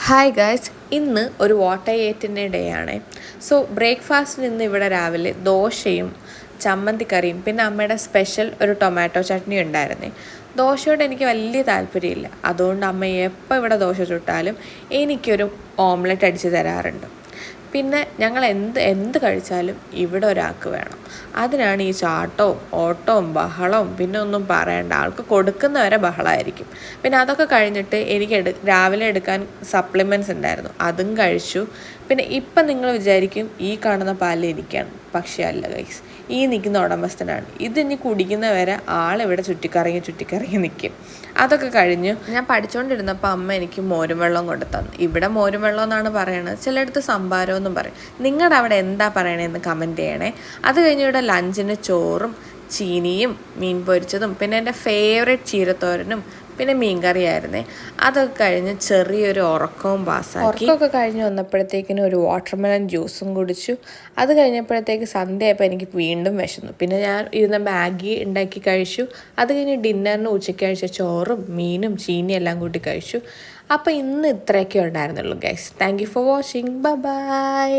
Hi guys, ഇന്ന് ഒരു water day ആണ്. സോ ബ്രേക്ക്ഫാസ്റ്റിന് ഇന്ന് ഇവിടെ രാവിലെ ദോശയും ചമ്മന്തിക്കറിയും പിന്നെ അമ്മയുടെ സ്പെഷ്യൽ ഒരു ടൊമാറ്റോ ചട്നി ഉണ്ടായിരുന്നേ. ദോശയോട് എനിക്ക് വലിയ താല്പര്യമില്ല, അതുകൊണ്ട് അമ്മ എപ്പോൾ ഇവിടെ ദോശ ചുട്ടാലും എനിക്കൊരു ഓംലെറ്റ് അടിച്ച് തരാറുണ്ട്. പിന്നെ ഞങ്ങൾ എന്ത് കഴിച്ചാലും ഇവിടെ ഒരാൾക്ക് വേണം. അതിനാണ് ഈ ചാട്ടവും ഓട്ടവും ബഹളവും, പിന്നെ ഒന്നും പറയണ്ട, ആൾക്ക് കൊടുക്കുന്നവരെ ബഹളമായിരിക്കും. പിന്നെ അതൊക്കെ കഴിഞ്ഞിട്ട് എനിക്ക് രാവിലെ എടുക്കാൻ സപ്ലിമെൻറ്റ്സ് ഉണ്ടായിരുന്നു, അതും കഴിച്ചു. പിന്നെ ഇപ്പം നിങ്ങൾ വിചാരിക്കും ഈ കാണുന്ന പാലിൽ എനിക്കാണ്, പക്ഷേ അല്ല ഗൈസ്, ഈ നിൽക്കുന്ന ഉടമസ്ഥനാണ്. ഇതിനി കുടിക്കുന്നവരെ ആളിവിടെ ചുറ്റിക്കറങ്ങി നിൽക്കും. അതൊക്കെ കഴിഞ്ഞു ഞാൻ പഠിച്ചുകൊണ്ടിരുന്നപ്പോൾ അമ്മ എനിക്ക് മോരും വെള്ളം കൊണ്ട് തന്നു. ഇവിടെ മോരും വെള്ളം എന്നാണ് പറയണത്, ചിലയിടത്ത് സംഭാരം എന്നും പറയും. നിങ്ങളുടെ അവിടെ എന്താ പറയണതെന്ന് കമൻറ്റ് ചെയ്യണേ. അത് കഴിഞ്ഞ് ഇവിടെ ലഞ്ചിന് ചോറും ചീനിയും മീൻ പൊരിച്ചതും പിന്നെ എൻ്റെ ഫേവറേറ്റ് ചീരത്തോരനും പിന്നെ മീൻകറിയായിരുന്നേ. അതൊക്കെ കഴിഞ്ഞ് ചെറിയൊരു ഉറക്കവും പാസ്സാക്കി. ഉറക്കമൊക്കെ കഴിഞ്ഞ് വന്നപ്പോഴത്തേക്കിനും ഒരു വാട്ടർമെലൺ ജ്യൂസും കുടിച്ചു. അത് കഴിഞ്ഞപ്പോഴത്തേക്ക് സന്ധ്യയായപ്പോൾ എനിക്ക് വീണ്ടും വിശന്നു. പിന്നെ ഞാൻ ഇരുന്ന മാഗി ഉണ്ടാക്കി കഴിച്ചു. അത് കഴിഞ്ഞ് ഡിന്നറിന് ഉച്ചയ്ക്ക് കഴിച്ച ചോറും മീനും ചീനിയും എല്ലാം കൂട്ടി കഴിച്ചു. അപ്പോൾ ഇന്ന് ഇത്രയൊക്കെ ഉണ്ടായിരുന്നുള്ളൂ guys. Thank you for watching. By.